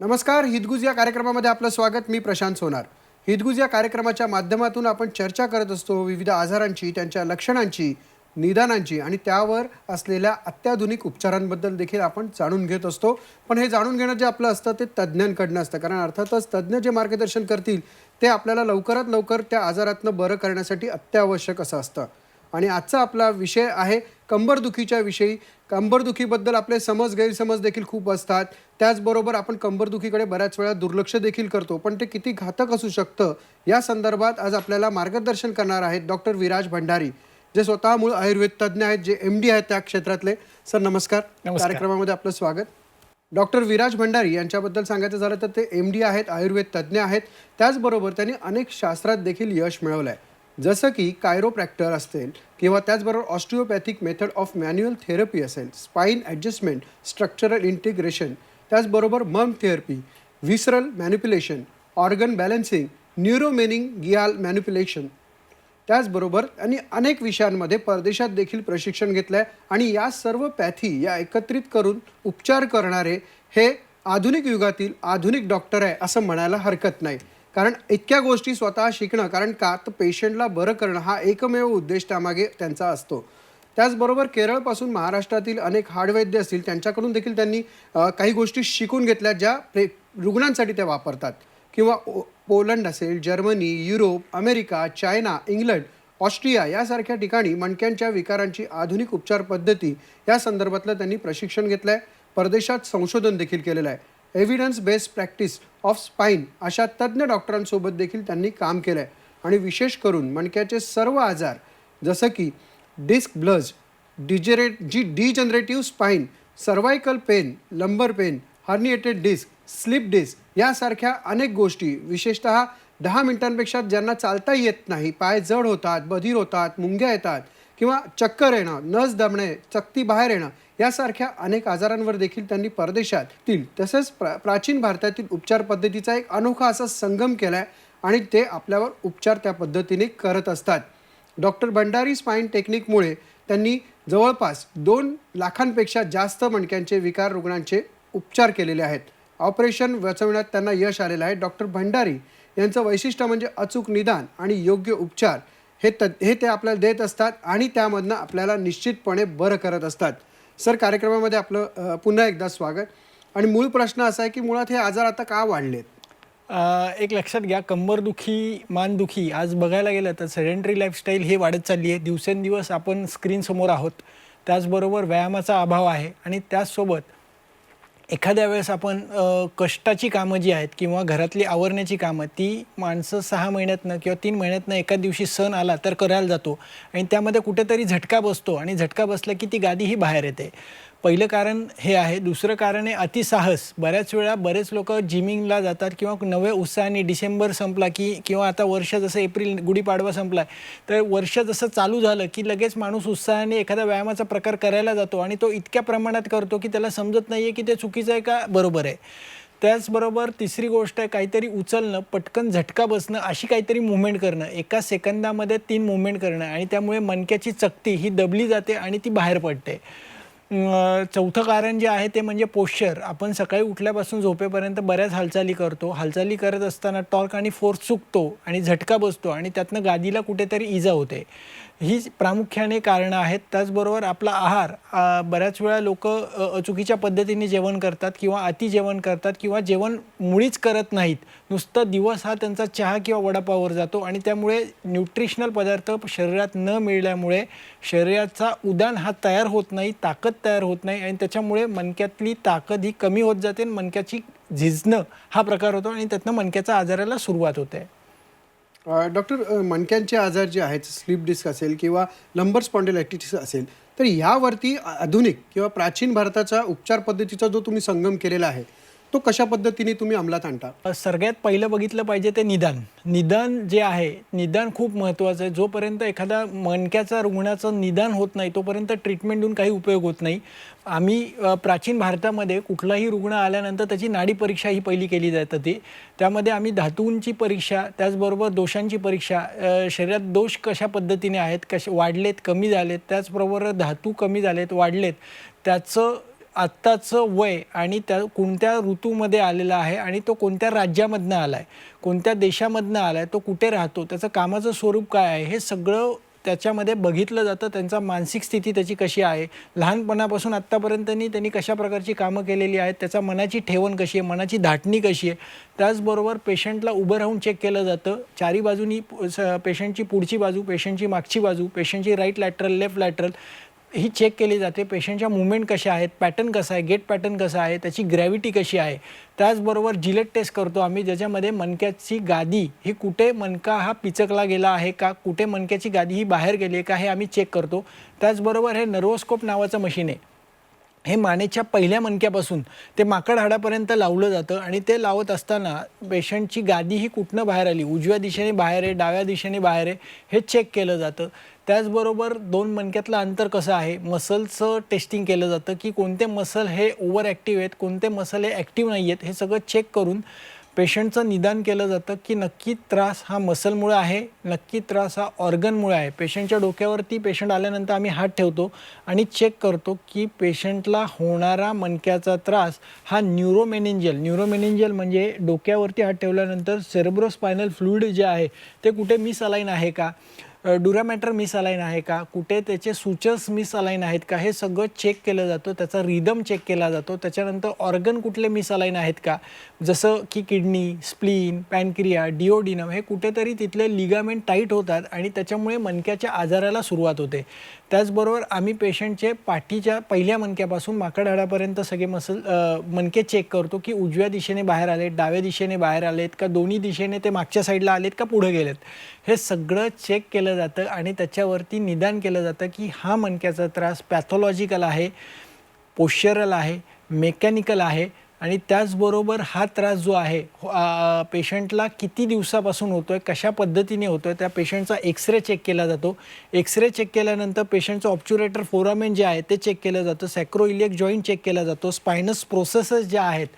नमस्कार. हितगुज या कार्यक्रमामध्ये आपलं स्वागत. मी प्रशांत सोनार. हितगुज या कार्यक्रमाच्या माध्यमातून आपण चर्चा करत असतो विविध आजारांची, त्यांच्या लक्षणांची, निदानांची आणि त्यावर असलेल्या अत्याधुनिक उपचारांबद्दल देखील आपण जाणून घेत असतो. पण हे जाणून घेणं जे आपलं असतं ते तज्ज्ञांकडनं असतं, कारण अर्थातच तज्ज्ञ जे मार्गदर्शन करतील ते आपल्याला लवकरात लवकर त्या आजारातनं बरं करण्यासाठी अत्यावश्यक असं असतं. आणि आजचा आपला विषय आहे कंबरदुखीच्या विषयी. कंबरदुखीबद्दल आपले समज गैरसमज देखील खूप असतात. त्याचबरोबर आपण कंबरदुखीकडे बऱ्याच वेळा दुर्लक्ष देखील करतो, पण ते किती घातक असू शकतं या संदर्भात आज आपल्याला मार्गदर्शन करणार आहेत डॉक्टर विराज भंडारी, जे स्वतः मूळ आयुर्वेद तज्ज्ञ आहेत, जे MD आहेत त्या क्षेत्रातले. सर नमस्कार. कार्यक्रमामध्ये आपलं स्वागत. डॉक्टर विराज भंडारी यांच्याबद्दल सांगायचं झालं तर ते MD आहेत, आयुर्वेद तज्ज्ञ आहेत. त्याचबरोबर त्यांनी अनेक शास्त्रात देखील यश मिळवलं आहे, जसं की कायरोप्रॅक्टर असेल किंवा त्याचबरोबर ऑस्टिओपॅथिक मेथड ऑफ मॅन्युअल थेरपी असेल, स्पाईन ॲडजस्टमेंट, स्ट्रक्चरल इंटिग्रेशन, त्याचबरोबर मम थेरपी, विसरल मॅनिप्युलेशन, ऑर्गन बॅलन्सिंग, न्यूरोमेनिंगियाल मॅनिप्युलेशन. त्याचबरोबर त्यांनी अनेक विषयांमध्ये परदेशात देखील प्रशिक्षण घेतलं आहे. आणि या सर्व पॅथी या एकत्रित करून उपचार करणारे हे आधुनिक युगातील आधुनिक डॉक्टर आहे असं म्हणायला हरकत नाही. कारण इतक्या गोष्टी स्वतः शिकणं, कारण का तर पेशंटला बरं करणं हा एकमेव उद्देश त्यामागे त्यांचा असतो. त्याचबरोबर केरळपासून महाराष्ट्रातील अनेक हाडवैद्य असतील त्यांच्याकडून देखील त्यांनी काही गोष्टी शिकून घेतल्या, ज्या रुग्णांसाठी ते वापरतात. किंवा पोलंड असेल, Germany, Europe, America, China, England, Austria यासारख्या ठिकाणी मणक्यांच्या विकारांची आधुनिक उपचार पद्धती या संदर्भातलं त्यांनी प्रशिक्षण घेतलं आहे. परदेशात संशोधन देखील केलेलं आहे. Evidence based practice of spine अशा तज्ज्ञ डॉक्टरांसोबत देखील त्यांनी काम केलं आहे. आणि विशेष करून मणक्याचे सर्व आजार जसं की disc bulge, degenerative spine, cervical pain, lumbar pain, herniated disc, slip disc यासारख्या अनेक गोष्टी, विशेषतः 10 मिनिटांपेक्षा ज्यांना चालता येत नाही, पाय जड होतात, बधीर होतात, मुंग्या येतात किंवा चक्कर येणं, नस दबणे, चकती बाहेर येणं यासारख्या अनेक आजारांवर देखील त्यांनी परदेशातील तसेच प्राचीन भारतातील उपचार पद्धतीचा एक अनोखा असा संगम केला आहे. आणि ते आपल्यावर उपचार त्या पद्धतीने करत असतात. डॉक्टर भंडारी स्पाईन टेक्निकमुळे त्यांनी जवळपास 2 लाखांपेक्षा जास्त मणक्यांचे विकार रुग्णांचे उपचार केलेले आहेत. ऑपरेशन वाचवण्यात त्यांना यश आलेलं आहे. डॉक्टर भंडारी यांचं वैशिष्ट्य म्हणजे अचूक निदान आणि योग्य उपचार हे ते आपल्याला देत असतात आणि त्यामधनं आपल्याला निश्चितपणे बरं करत असतात. सर, कार्यक्रमामध्ये आपलं पुन्हा एकदा स्वागत. आणि मूळ प्रश्न असा आहे की मुळात हे आजार आता का वाढलेत? एक लक्षात घ्या, कंबरदुखी, मानदुखी आज बघायला गेलं तर सेडेंटरी लाईफस्टाईल हे वाढत चालली आहे. दिवसेंदिवस आपण स्क्रीनसमोर आहोत. त्याचबरोबर व्यायामाचा अभाव आहे. आणि त्याचसोबत एखाद्या वेळेस आपण कष्टाची कामं जी आहेत किंवा घरातली आवरण्याची कामं ती माणसं 6 महिन्यातनं किंवा 3 महिन्यातनं एका दिवशी सण आला तर करायला जातो. आणि त्यामध्ये कुठेतरी झटका बसतो आणि झटका बसला की ती गादीही बाहेर येते. पहिलं कारण हे आहे. दुसरं कारण आहे अतिसाहस. बऱ्याच वेळा बरेच लोक जिमिंगला जातात किंवा नव्या उत्साहाने डिसेंबर संपला की किंवा आता वर्ष जसं एप्रिल गुढीपाडवा संपला तर वर्ष जसं चालू झालं की लगेच माणूस उत्साहाने एखादा व्यायामाचा प्रकार करायला जातो आणि तो इतक्या प्रमाणात करतो की त्याला समजत नाही आहे की ते चुकीचं आहे का बरोबर आहे. त्याचबरोबर तिसरी गोष्ट आहे काहीतरी उचलणं, पटकन झटका बसणं, अशी काहीतरी मुवमेंट करणं, एका सेकंदामध्ये 3 मुवमेंट करणं आणि त्यामुळे मणक्याची चकती ही दबली जाते आणि ती बाहेर पडते. चौथं कारण जे आहे ते म्हणजे पोश्चर. आपण सकाळी उठल्यापासून झोपेपर्यंत बऱ्याच हालचाली करतो. हालचाली करत असताना टॉर्क आणि फोर्स चुकतो आणि झटका बसतो आणि त्यातनं गादीला कुठेतरी इजा होते. ही प्रामुख्याने कारणं आहेत. त्याचबरोबर आपला आहार, बऱ्याच वेळा लोक चुकीच्या पद्धतीने जेवण करतात किंवा अति जेवण करतात किंवा जेवण मुळीच करत नाहीत. नुसतं दिवस हा त्यांचा चहा किंवा वडापाववर जातो आणि त्यामुळे न्यूट्रिशनल पदार्थ शरीरात न मिळाल्यामुळे शरीराचा उदान हा तयार होत नाही, ताकद तयार होत नाही आणि त्याच्यामुळे मणक्यातली ताकद ही कमी होत जाते. मणक्याची झिजणं हा प्रकार होतो आणि त्यातनं मणक्याच्या आजाराला सुरुवात होते. डॉक्टर, मणक्यांचे आजार जे आहेत, स्लीप डिस्क असेल किंवा लंबर स्पॉन्डिलायटिस असेल, तर यावरती आधुनिक किंवा प्राचीन भारताच्या उपचार पद्धतीचा जो तुम्ही संगम केलेला आहे तो कशा पद्धतीने तुम्ही अंमलात आणता? सगळ्यात पहिलं बघितलं पाहिजे ते निदान जे आहे, निदान खूप महत्त्वाचं आहे. जोपर्यंत एखादा मणक्याचा रुग्णाचं निदान होत नाही तोपर्यंत ट्रीटमेंट देऊन काही उपयोग होत नाही. आम्ही प्राचीन भारतामध्ये कुठलाही रुग्ण आल्यानंतर त्याची नाडी परीक्षा ही पहिली केली जात होती. त्यामध्ये आम्ही धातूंची परीक्षा, त्याचबरोबर दोषांची परीक्षा, शरीरात दोष कशा पद्धतीने आहेत, कसे वाढलेत, कमी झालेत, त्याचबरोबर धातू कमी झालेत, वाढलेत, त्याचं आत्ताचं वय आणि त्या कोणत्या ऋतूमध्ये आलेला आहे आणि तो कोणत्या राज्यामधनं आला आहे, कोणत्या देशामधनं आला आहे, तो कुठे राहतो, त्याचं कामाचं स्वरूप काय आहे, हे सगळं त्याच्यामध्ये बघितलं जातं. त्यांचा मानसिक स्थिती त्याची कशी आहे, लहानपणापासून आत्तापर्यंतनी त्यांनी कशा प्रकारची कामं केलेली आहेत, त्याचा मनाची ठेवण कशी आहे, मनाची धाटणी कशी आहे. त्याचबरोबर पेशंटला उभं राहून चेक केलं जातं. चारी बाजूनी पेशंटची पुढची बाजू, पेशंटची मागची बाजू, पेशंटची राईट लॅटरल, लेफ्ट लॅटरल ही चेक केली जाते. पेशंटच्या मुवमेंट कशा आहेत, पॅटर्न कसा आहे, गेट पॅटर्न कसा आहे, त्याची ग्रॅव्हिटी कशी आहे. त्याचबरोबर जिलेट टेस्ट करतो आम्ही, ज्याच्यामध्ये मणक्याची गादी ही कुठे, मणका हा पिचकला गेला आहे का, कुठे मणक्याची गादी ही बाहेर गेली आहे का, हे आम्ही चेक करतो. त्याचबरोबर हे नर्वोस्कोप नावाचं मशीन आहे. हे मानेच्या पहिल्या मणक्यापासून ते माकड हाडापर्यंत लावलं जातं आणि ते लावत असताना पेशंटची गादी ही कुठनं बाहेर आली, उजव्या दिशेने बाहेर आहे, डाव्या दिशेने बाहेर आहे, हे चेक केलं जातं. त्याचबरोबर दोन मणक्यातलं अंतर कसं आहे, मसलचं टेस्टिंग केलं जातं की कोणते मसल हे ओव्हर ॲक्टिव्ह आहेत, कोणते मसल हे ॲक्टिव्ह नाही आहेत, हे सगळं चेक करून पेशंटचं निदान केलं जातं की नक्की त्रास हा मसलमुळे आहे, नक्की त्रास हा ऑर्गनमुळे आहे. पेशंटच्या डोक्यावरती पेशंट आल्यानंतर आम्ही हात ठेवतो आणि चेक करतो की पेशंटला होणारा मणक्याचा त्रास हा न्यूरोमेनिंजियल म्हणजे डोक्यावरती हात ठेवल्यानंतर सेरेब्रोस्पायनल फ्लुइड जे आहे ते कुठे मिसअलाइन आहे का, ड्युरामॅटर मिसअलाइन आहे का, कुठे त्याचे सूचर्स मिसअलाइन आहेत का, हे सगळं चेक केलं जातं. त्याचा रिदम चेक केला जातो. त्याच्यानंतर ऑर्गन कुठले मिसअलाइन आहेत का, जसं की किडनी, स्प्लीन, पॅनक्रिया, डिओडिनम, हे कुठेतरी तिथले लिगामेंट टाईट होतात आणि त्याच्यामुळे मणक्याच्या आजाराला सुरुवात होते. त्याचबरोबर आम्ही पेशंटचे पाठीच्या पहिल्या मणक्यापासून माकड हाडापर्यंत सगळे मणके चेक करतो की उजव्या दिशेने बाहेर आलेत, डाव्या दिशेने बाहेर आलेत का, दोन्ही दिशेने ते मागच्या साईडला आलेत का, पुढे गेलेत. हे सगळं चेक केलं जातं आणि त्याच्यावरती निदान केलं जातं की हा मणक्याचा त्रास पॅथॉलॉजिकल आहे, पोश्चरल आहे, मेकॅनिकल आहे आणि त्याचबरोबर हा त्रास जो आहे पेशंटला किती दिवसापासून होतो आहे, कशा पद्धतीने होतो आहे, त्या पेशंटचा एक्सरे चेक केला जातो. एक्सरे चेक केल्यानंतर पेशंटचं ऑब्च्युरेटर फोरामेन जे आहे ते चेक केलं जातं. सॅक्रोइलियक जॉईंट चेक केला जातो. स्पायनस प्रोसेसेस ज्या आहेत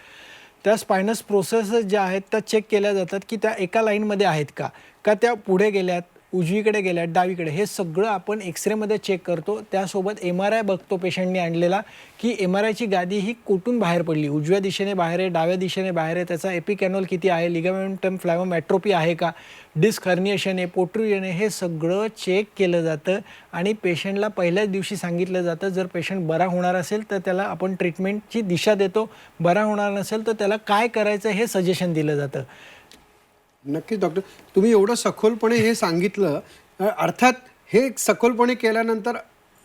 त्या स्पायनस प्रोसेसेस ज्या आहेत त्या चेक केल्या जातात की त्या एका लाईनमध्ये आहेत का, का त्या पुढे गेल्यात, उजवीकडे गेल्यात, डावीकडे, हे सगळं आपण एक्सरेमध्ये चेक करतो. त्यासोबत MRI बघतो पेशंटने आणलेला की MRIची गादी ही कुठून बाहेर पडली, उजव्या दिशेने बाहेर आहे, डाव्या दिशेने बाहेर आहे, त्याचा एपिकॅनोल किती आहे, लिगामेंटम फ्लॅवम ॲट्रोपी आहे का, डिस्क हर्निएशन आहे, पोट्रुजन आहे, हे सगळं चेक केलं जातं आणि पेशंटला पहिल्याच दिवशी सांगितलं जातं जर पेशंट बरा होणार असेल तर त्याला आपण ट्रीटमेंटची दिशा देतो, बरा होणार नसेल तर त्याला काय करायचं हे सजेशन दिलं जातं. नक्कीच डॉक्टर, तुम्ही एवढं सखोलपणे हे सांगितलं. अर्थात हे सखोलपणे केल्यानंतर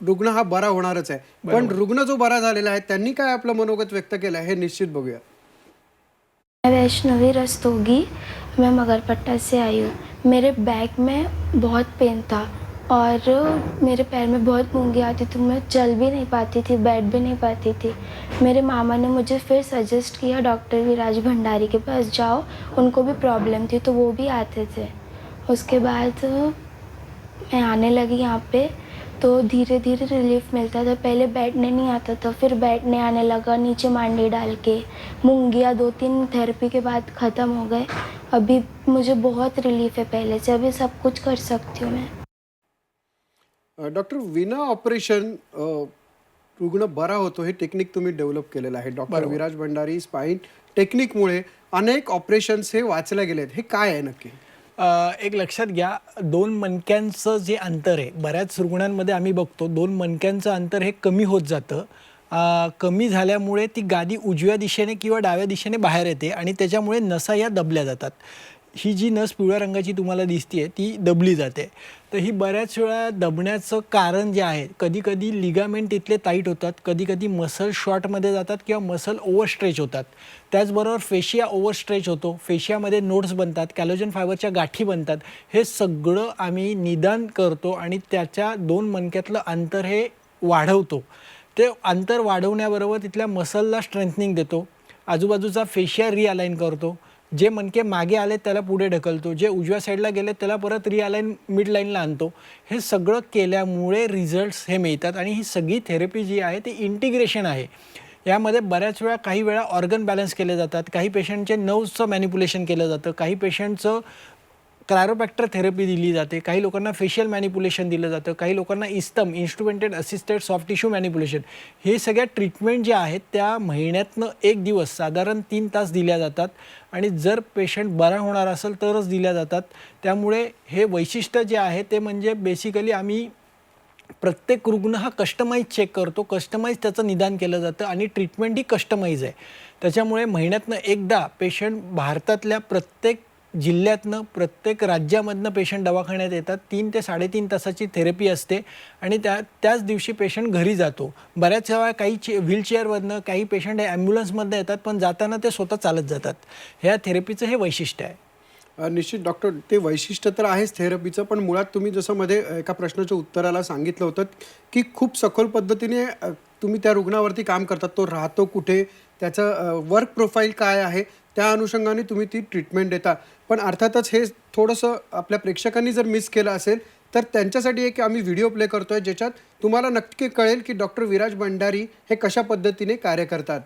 रुग्ण हा बरा होणारच आहे, पण रुग्ण जो बरा झालेला आहे त्यांनी काय आपलं मनोगत व्यक्त केलं आहे हे निश्चित बघूया. मैं वैष्णवी रस्तोगी, मैं मगरपट्टा से आई हूँ. मेरे बैक में बहुत पेन था और मेरे पैर में बहुत मूंगी आती थी. मैं चल भी नहीं पाती थी, बैठ भी नहीं पाती थी. मेरे मामा ने मुझे फिर सजेस्ट किया डॉक्टर विराज भंडारी के पास जाओ, उनको भी प्रॉब्लम थी तो वो भी आते थे. उसके बाद मैं आने लगी यहाँ पे तो धीरे धीरे रिलीफ मिलता था. पहले बैठने नहीं आता था, फिर बैठने आने लगा, नीचे मांडी डाल के. मूंगिया 2-3 थेरेपी के बाद ख़त्म हो गए. अभी मुझे बहुत रिलीफ है पहले से, अभी सब कुछ कर सकती हूँ मैं. डॉक्टर, विना ऑपरेशन रुग्ण बरा होतो हे टेक्निक तुम्ही डेव्हलप केलेलं आहे. डॉक्टर विराज भंडारी स्पाईन टेक्निकमुळे अनेक ऑपरेशन्स हे वाचले गेलेत. हे काय आहे नक्की? एक लक्षात घ्या, दोन मणक्यांचं जे अंतर आहे, बऱ्याच रुग्णांमध्ये आम्ही बघतो दोन मणक्यांचं अंतर हे कमी होत जातं. कमी झाल्यामुळे ती गादी उजव्या दिशेने किंवा डाव्या दिशेने बाहेर येते आणि त्याच्यामुळे नसा या दबल्या जातात. ही जी नस पिवळ्या रंगाची तुम्हाला दिसते ती दबली जाते. तर ही बऱ्याच वेळा दबण्याचं कारण जे आहे, कधी कधी लिगामेंट इथले टाईट होतात, कधी कधी मसल शॉर्टमध्ये जातात किंवा मसल ओव्हरस्ट्रेच होतात. त्याचबरोबर फेशिया ओव्हरस्ट्रेच होतो, फेशियामध्ये नोड्स बनतात, कॅलोजन फायबरच्या गाठी बनतात. हे सगळं आम्ही निदान करतो आणि त्याच्या दोन मणक्यातलं अंतर हे वाढवतो. ते अंतर वाढवण्याबरोबर तिथल्या मसलला स्ट्रेंथनिंग देतो, आजूबाजूचा फेशिया रिअलाइन करतो, जे मणके मागे आले त्याला पुढे ढकलतो, जे उजव्या साईडला गेले त्याला परत रिअलाइन मिड लाईनला आणतो. हे सगळं केल्यामुळे रिझल्ट्स हे मिळतात आणि ही सगळी थेरपी जी आहे ती इंटिग्रेशन आहे. यामध्ये बऱ्याच वेळा काही वेळा ऑर्गन बॅलन्स केले जातात, काही पेशंटचे नर्व्सचं मॅनिप्युलेशन केलं जातं, काही पेशंटचं क्रायोप्रॅक्टर थेरपी दिली जाते, काही लोकांना फेशियल मॅनिपुलेशन दिलं जातं, काही लोकांना इस्तम इन्स्ट्रुमेंटेड असिस्टेड सॉफ्ट टिश्यू मॅनिपुलेशन. हे सगळ्या ट्रीटमेंट ज्या आहेत त्या महिन्यातनं एक दिवस साधारण 3 तास दिल्या जातात आणि जर पेशंट बरा होणार असेल तरच दिल्या जातात. त्यामुळे हे वैशिष्ट्य जे आहे ते म्हणजे बेसिकली आम्ही प्रत्येक रुग्ण हा कस्टमाइज चेक करतो, कस्टमाइज त्याचं निदान केलं जातं आणि ट्रीटमेंट ही कस्टमाइज आहे. त्याच्यामुळे महिन्यातनं एकदा पेशंट भारतातल्या प्रत्येक जिल्ह्यातनं प्रत्येक राज्यामधनं पेशंट दवाखान्यात येतात. 3 ते 3.5 तासाची थेरपी असते आणि त्याच दिवशी पेशंट घरी जातो. बऱ्याच वेळा काही व्हीलचेअरमधनं, काही पेशंट हे ॲम्ब्युलन्समधनं येतात, पण जाताना ते स्वतः चालत जातात. ह्या थेरपीचं हे वैशिष्ट्य आहे. निश्चित डॉक्टर, ते वैशिष्ट्य तर आहेच थेरपीचं, पण मुळात तुम्ही जसं मध्ये एका प्रश्नाच्या उत्तराला सांगितलं होतं की खूप सखोल पद्धतीने तुम्ही त्या रुग्णावरती काम करतात. तो राहतो कुठे, त्याचं वर्क प्रोफाईल काय आहे, त्या अनुषंगाने तुम्ही ती ट्रीटमेंट देता. पण अर्थातच हे थोडंसं आपल्या प्रेक्षकांनी जर मिस केलं असेल तर त्यांच्यासाठी एक आम्ही व्हिडिओ प्ले करतोय ज्याच्यात तुम्हाला नक्की कळेल की डॉक्टर विराज भंडारी हे कशा पद्धतीने कार्य करतात.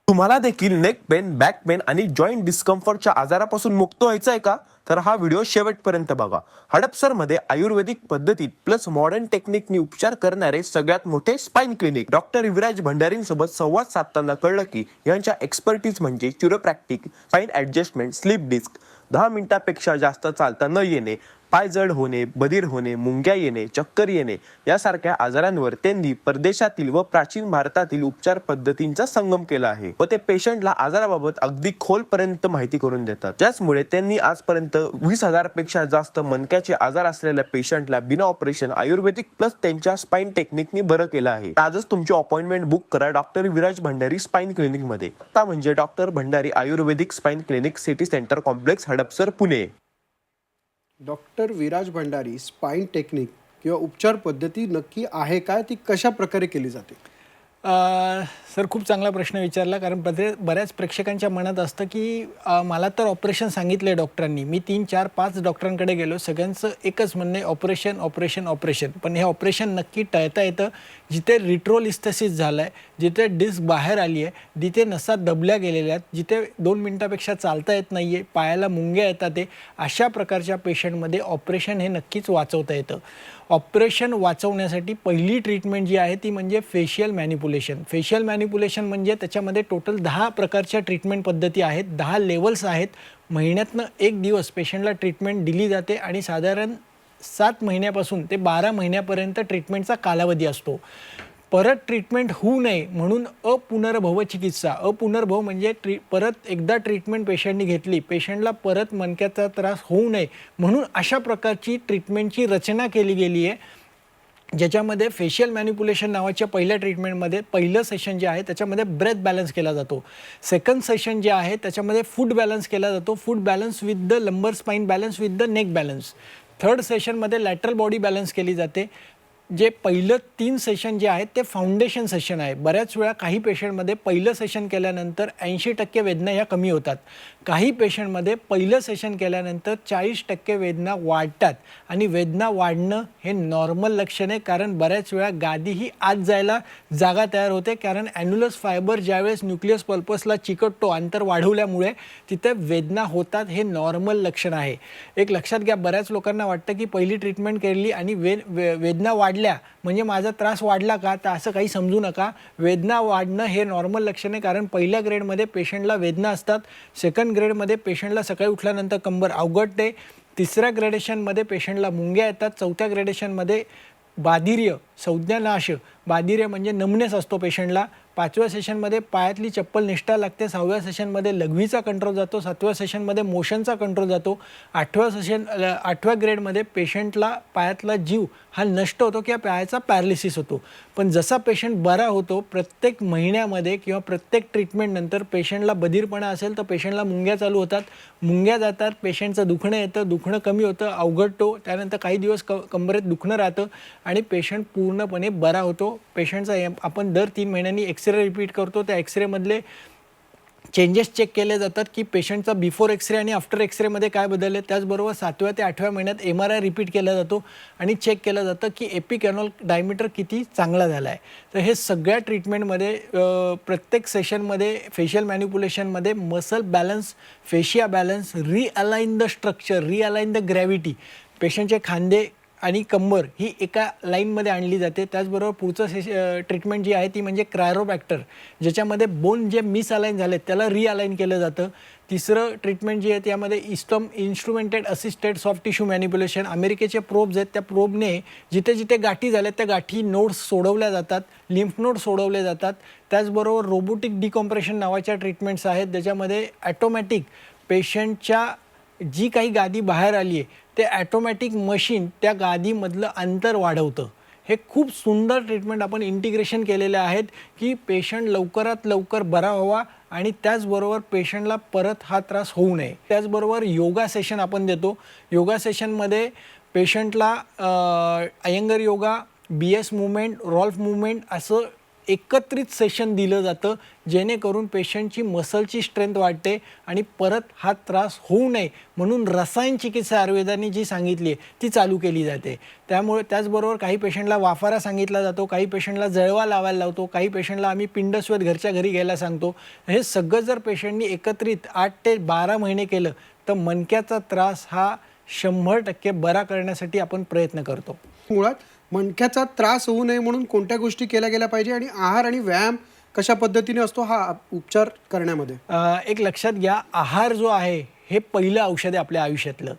तुम्हाला देखील नेक पेन, बॅक पेन आणि जॉईंट डिस्कम्फर्टच्या आजारापासून मुक्त व्हायचं आहे का? तर हा व्हिडिओ शेवटपर्यंत बघा. हडपसरमध्ये आयुर्वेदिक पद्धतीत प्लस मॉडर्न टेक्निकनी उपचार करणारे सगळ्यात मोठे स्पाइन क्लिनिक. डॉक्टर विराज भंडारींसोबत संवाद साधताना कळलं की यांच्या एक्सपर्टीज म्हणजे चिरोप्रॅक्टिक, स्पाइन ॲडजस्टमेंट, स्लीप डिस्क, 10 मिनिटापेक्षा जास्त चालता न येणे, पाय जड होणे, बधीर होणे, मुंग्या येणे, चक्कर येणे यासारख्या आजारांवर त्यांनी परदेशातील व प्राचीन भारतातील उपचार पद्धतींचा संगम केला आहे व ते पेशंटला आजाराबाबत अगदी खोलपर्यंत माहिती करून देतात. ज्यामुळे त्यांनी आजपर्यंत 20,000 पेक्षा जास्त मणक्याचे आजार असलेल्या पेशंटला बिना ऑपरेशन आयुर्वेदिक प्लस त्यांच्या स्पाइन टेक्निकनी बरं केलं आहे. आजच तुमची अपॉइंटमेंट बुक करा doctor Viraj Bhandari spine clinic मध्ये. आता म्हणजे doctor Bhandari Ayurvedic spine clinic, city centre complex, Hadapsar, Pune. Doctor Viraj Bhandari spine technique किंवा उपचार पद्धती नक्की आहे काय, ती कशा प्रकारे केली जाते? सर, खूप चांगला प्रश्न विचारला. कारण बऱ्याच प्रेक्षकांच्या मनात असतं की मला तर ऑपरेशन सांगितलं आहे डॉक्टरांनी. मी 3, 4, 5 डॉक्टरांकडे गेलो, सगळ्यांचं एकच म्हणणं आहे ऑपरेशन ऑपरेशन ऑपरेशन. पण हे ऑपरेशन नक्की टळता येतं जिथे रिट्रोलिस्थेसिस झालं आहे, जिथे डिस्क बाहेर आली आहे, जिथे नसा दबल्या गेलेल्या आहेत, जिथे 2 मिनिटापेक्षा चालता येत नाही आहे, पायाला मुंग्या येतात आहे, अशा प्रकारच्या पेशंटमध्ये ऑपरेशन हे नक्कीच वाचवता येतं. ऑपरेशन वाचवण्यासाठी पहिली ट्रीटमेंट जी आहे ती म्हणजे फेशियल मॅनिपुलेशन. फेशियल मॅनिपुलेशन म्हणजे त्याच्यामध्ये टोटल 10 प्रकारच्या ट्रीटमेंट पद्धती आहेत, 10 लेवल्स आहेत. महिन्यातनं एक दिवस पेशंटला ट्रीटमेंट दिली जाते आणि साधारण 7 महिन्यापासून ते 12 महिन्यापर्यंत ट्रीटमेंटचा कालावधी असतो. परत ट्रीटमेंट होऊ नये म्हणून अपुनर्भव चिकित्सा. अपुनर्भव म्हणजे परत एकदा ट्रीटमेंट पेशंटनी घेतली, पेशंटला परत मणक्याचा त्रास होऊ नये म्हणून अशा प्रकारची ट्रीटमेंटची रचना केली गेली आहे. ज्याच्यामध्ये फेशियल मॅनिपुलेशन नावाच्या पहिल्या ट्रीटमेंटमध्ये पहिलं सेशन जे आहे त्याच्यामध्ये ब्रेथ बॅलन्स केला जातो. सेकंड सेशन जे आहे त्याच्यामध्ये फूड बॅलन्स केला जातो, फूड बॅलन्स विथ द लंबर spine balance with the neck balance. Third सेशनमध्ये लॅटरल बॉडी बॅलन्स केली जाते. जे पहिलं 3 सेशन जे आहेत ते फाउंडेशन सेशन आहे. बऱ्याच वेळा काही पेशंटमध्ये पहिलं सेशन केल्यानंतर 80% वेदना ह्या कमी होतात. काही पेशंटमध्ये पहिलं सेशन केल्यानंतर 40% वेदना वाढतात आणि वेदना वाढणं हे नॉर्मल लक्षण आहे. कारण बऱ्याच वेळा गादी ही आत जायला जागा तयार होते, कारण ॲन्युलस फायबर ज्यावेळेस न्यूक्लियस पल्पसला चिकटतो अंतर वाढवल्यामुळे तिथे वेदना होतात, हे नॉर्मल लक्षण आहे. एक लक्षात घ्या, बऱ्याच लोकांना वाटतं की पहिली ट्रीटमेंट केली आणि वेदना वाढल्या म्हणजे माझा त्रास वाढला का, तर असं काही समजू नका. वेदना वाढणं हे नॉर्मल लक्षण आहे, कारण पहिल्या ग्रेडमध्ये पेशंटला वेदना असतात, सेकंड ग्रेडमध्ये पेशंटला सकाळी उठल्यानंतर कंबर अवघडते, तिसऱ्या ग्रेडेशनमध्ये पेशंटला मुंग्या येतात, चौथ्या ग्रेडेशनमध्ये बाधिर्य, संज्ञानाश, बाधिर्य म्हणजे नमनेस असतो पेशंटला, 5व्या सेशनमध्ये पायातली चप्पल निष्ठा लागते, 6व्या सेशनमध्ये लघवीचा कंट्रोल जातो, 7व्या सेशनमध्ये मोशनचा कंट्रोल जातो, 8व्या ग्रेडमध्ये पेशंटला पायातला जीव हा नष्ट होतो किंवा पायाचा पॅरालिसिस होतो. पण जसा पेशंट बरा होतो, प्रत्येक महिन्यामध्ये किंवा प्रत्येक ट्रीटमेंटनंतर पेशंटला बधीरपणा असेल तर पेशंटला मुंग्या चालू होतात, मुंग्या जातात, पेशंटचं दुखणं येतं, दुखणं कमी होतं, अवघडतो, त्यानंतर काही दिवस कंबरेत दुखणं राहतं आणि पेशंट पूर्णपणे बरा होतो. पेशंटचा आपण दर 3 महिन्यांनी एक्सरे रिपीट करतो, त्या एक्सरेमधले चेंजेस चेक केले जातात की पेशंटचा बिफोर एक्सरे आणि आफ्टर एक्सरेमध्ये काय बदल आहे. त्याचबरोबर 7व्या ते 8व्या महिन्यात MRI रिपीट केला जातो आणि चेक केलं जातं की एपिकॅनॉल डायमीटर किती चांगला झाला आहे. तर हे सगळ्या ट्रीटमेंटमध्ये प्रत्येक सेशनमध्ये फेशियल मॅनिप्युलेशनमध्ये muscle balance, fascia balance, realign the structure, realign the gravity, पेशंटचे खांदे आणि कंबर ही एका लाईनमध्ये आणली जाते. त्याचबरोबर पुढचं ट्रीटमेंट जी आहे ती म्हणजे क्रायरोबॅक्टर, ज्याच्यामध्ये बोन जे मिसअलाइन झाले त्याला रिअलाइन केलं जातं. तिसरं ट्रीटमेंट जी आहे त्यामध्ये इन्स्ट्रुमेंटेड असिस्टेड सॉफ्ट टिश्यू मॅनिप्युलेशन, अमेरिकेचे प्रोब्स आहेत, त्या प्रोबने जिथे जिथे गाठी झाल्या त्या गाठी नोड्स सोडवल्या जातात, लिम्फ नोड सोडवले जातात. त्याचबरोबर रोबोटिक डिकॉम्प्रेशन नावाच्या ट्रीटमेंट्स आहेत, ज्याच्यामध्ये ॲटोमॅटिक पेशंटच्या जी काही गादी बाहेर आली आहे ते ॲटोमॅटिक मशीन त्या गादीमधलं अंतर वाढवतं. हे खूप सुंदर ट्रीटमेंट आपण इंटिग्रेशन केलेले आहेत की पेशंट लवकरात लवकर बरा व्हावा आणि त्याचबरोबर पेशंटला परत हा त्रास होऊ नये. त्याचबरोबर योगा सेशन आपण देतो. योगा सेशनमध्ये पेशंटला Iyengar yoga, BS movement, Rolf movement असं एकत्रित सेशन दिलं जातं, जेणेकरून पेशंटची मसलची स्ट्रेंथ वाढते आणि परत हा त्रास होऊ नये म्हणून रसायन चिकित्सा आयुर्वेदाने जी सांगितली आहे ती चालू केली जाते. त्यामुळे त्याचबरोबर काही पेशंटला वाफारा सांगितला जातो, काही पेशंटला जळवा लावायला लावतो, काही पेशंटला आम्ही पिंडस्वेद घरच्या घरी घ्यायला सांगतो. हे सगळं जर पेशंटनी एकत्रित 8 ते 12 महिने केलं तर मणक्याचा त्रास हा 100% बरा करण्यासाठी आपण प्रयत्न करतो. मुळात मणक्याचा त्रास होऊ नये म्हणून कोणत्या गोष्टी केल्या गेल्या पाहिजे आणि आहार आणि व्यायाम कशा पद्धतीने असतो हा उपचार करण्यामध्ये? एक लक्षात घ्या, आहार जो आहे हे पहिलं औषध आहे आपल्या आयुष्यातलं.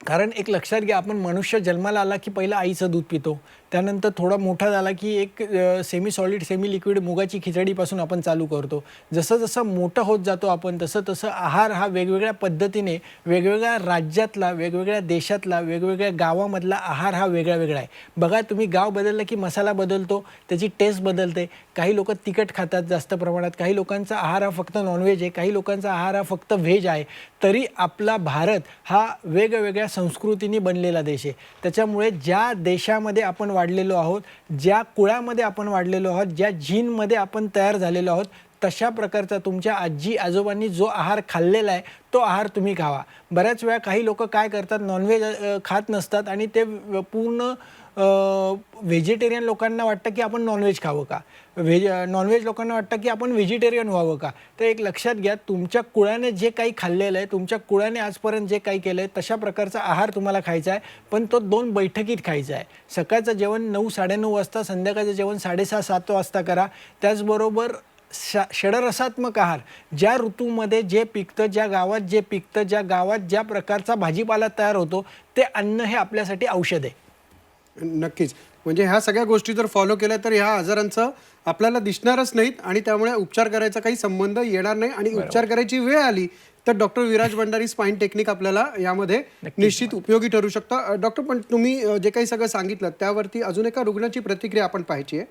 कारण एक लक्षात घ्या, आपण मनुष्य जन्माला आला की पहिलं आईचं दूध पितो, त्यानंतर थोडा मोठा झाला की एक सेमी सॉलिड सेमी लिक्विड मुगाची खिचडीपासून आपण चालू करतो. जसं जसं मोठं होत जातो आपण तसं तसं आहार हा वेगवेगळ्या पद्धतीने वेगवेगळ्या राज्यातला, वेगवेगळ्या देशातला, वेगवेगळ्या गावामधला आहार हा वेगळा वेगळा आहे. बघा, तुम्ही गाव बदललं की मसाला बदलतो, त्याची टेस्ट बदलते. काही लोक तिखट खातात जास्त प्रमाणात, काही लोकांचा आहार हा फक्त नॉनव्हेज आहे, काही लोकांचा आहार हा फक्त व्हेज आहे. तरी आपला भारत हा वेगवेगळ्या संस्कृतीने बनलेला देश आहे. त्याच्यामुळे ज्या देशामध्ये आपण वाढलेलो आहोत, ज्या कुळामध्ये आपण वाढलेलो आहोत, ज्या जीनमध्ये आपण तयार झालेलो आहोत, तशा प्रकारचा तुमच्या आजी आजोबांनी जो आहार खाल्लेला आहे तो आहार तुम्ही खावा. बऱ्याच वेळा काही लोक काय करतात, नॉनव्हेज खात नसतात आणि ते पूर्ण व्हेजिटेरियन लोकांना वाटतं की आपण नॉनव्हेज खावं का, नॉनव्हेज लोकांना वाटतं की आपण व्हेजिटेरियन व्हावं का. तर एक लक्षात घ्या, तुमच्या कुळाने जे काही खाल्लेलं आहे, तुमच्या कुळाने आजपर्यंत जे काही केलं आहे तशा प्रकारचा आहार तुम्हाला खायचा आहे. पण तो 2 बैठकीत खायचा आहे. सकाळचं जेवण 9-9:30 वाजता, संध्याकाळचं जेवण 6:30-7 वाजता करा. त्याचबरोबर षडरसात्मक आहार, ज्या ऋतूमध्ये जे पिकतं, ज्या गावात जे पिकतं, ज्या गावात ज्या प्रकारचा भाजीपाला तयार होतो ते अन्न हे आपल्यासाठी औषध आहे. नक्कीच. म्हणजे ह्या सगळ्या गोष्टी जर फॉलो केल्या तर ह्या आजारांचं आपल्याला दिसणारच नाहीत आणि त्यामुळे उपचार करायचा काही संबंध येणार नाही आणि उपचार करायची वेळ आली तर doctor Viraj Bhandari spine technique आपल्याला यामध्ये निश्चित उपयोगी ठरू शकतं. डॉक्टर, पण तुम्ही जे काही सगळं सांगितलं त्यावरती अजून एका रुग्णाची प्रतिक्रिया आपण पाहायची आहे.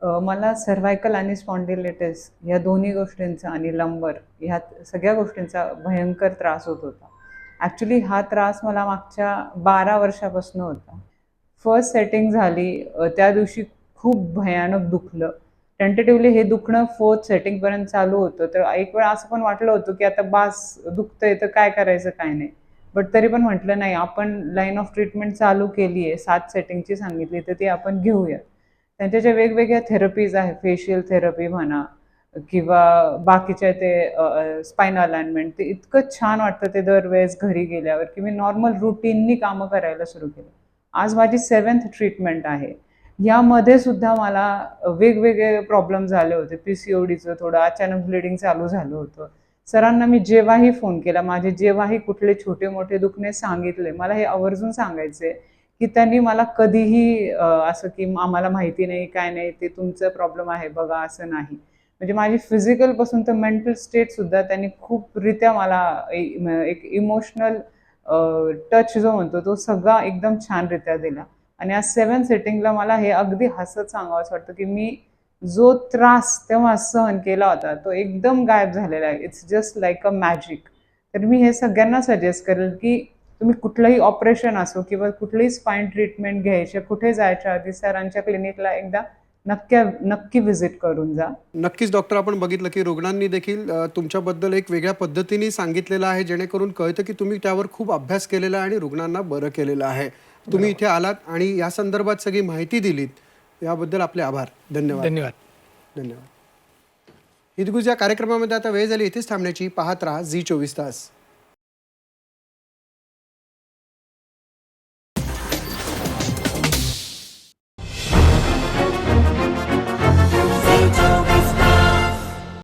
मला सर्व्हायकल आणि स्पॉन्डिलायटिस या दोन्ही गोष्टींचा आणि लंबर ह्या सगळ्या गोष्टींचा भयंकर त्रास होत होता. ॲक्च्युली हा त्रास मला मागच्या 12 वर्षापासून होता. फर्स्ट सेटिंग झाली त्या दिवशी खूप भयानक दुखलं. टेंटेटिव्हली हे दुखणं 4th सेटिंगपर्यंत चालू होतं. तर एक वेळ असं पण वाटलं होतं की आता बास दुखतंय तर काय करायचं काय नाही. बट तरी पण म्हटलं नाही, आपण लाईन ऑफ ट्रीटमेंट चालू केली आहे, 7 सेटिंगची सांगितली तर ती आपण घेऊया. त्यांच्या ज्या वेगवेगळ्या थेरपीज आहेत, फेशियल थेरपी म्हणा किंवा बाकीच्या ते स्पाइन अलाइनमेंट, ते इतकं छान वाटतं ते दरवेळेस घरी गेल्यावर की मी नॉर्मल रुटीननी कामं करायला सुरू केलं. आज माझी 7th ट्रीटमेंट आहे. यामध्ये सुद्धा मला वेगवेगळे प्रॉब्लेम झाले होते. PCODचं थोडं अचानक ब्लिडिंग चालू झालं होतं. सरांना मी जेव्हाही फोन केला, माझे जेव्हाही कुठले छोटे मोठे दुखणे सांगितले, मला हे आवर्जून सांगायचे की त्यांनी मला कधीही असं की आम्हाला माहिती नाही काय नाही, ते तुमचं प्रॉब्लेम आहे बघा, असं नाही. म्हणजे माझी फिजिकलपासून तर मेंटल स्टेटसुद्धा त्यांनी खूपरित्या मला एक इमोशनल टच जो म्हणतो तो सगळा एकदम छानरित्या दिला. आणि आज 7th सेटिंगला मला हे अगदी हसत सांगावंसं वाटतं की मी जो त्रास तेव्हा सहन केला होता तो एकदम गायब झालेला आहे. It's just like a magic. तर मी हे सगळ्यांना सजेस्ट करेल की तुम्ही कुठलंही ऑपरेशन असो किंवा कुठलीही स्पाइन ट्रीटमेंट घ्यायची, कुठे जायच्या आधी सरांच्या क्लिनिकला एकदा नक्की व्हिजिट करून जा. नक्कीच डॉक्टर, आपण बघितलं की रुग्णांनी देखील तुमच्याबद्दल एक वेगळ्या पद्धतीने सांगितलेलं आहे, जेणेकरून कळतं की तुम्ही त्यावर खूप अभ्यास केलेला आहे आणि रुग्णांना बरं केलेलं आहे. तुम्ही इथे आलात आणि या संदर्भात सगळी माहिती दिलीत, याबद्दल आपले आभार. धन्यवाद. धन्यवाद. धन्यवाद. हितगुज या कार्यक्रमामध्ये आता वेळ झाली इथेच थांबण्याची. पाहत राहा झी 24 तास.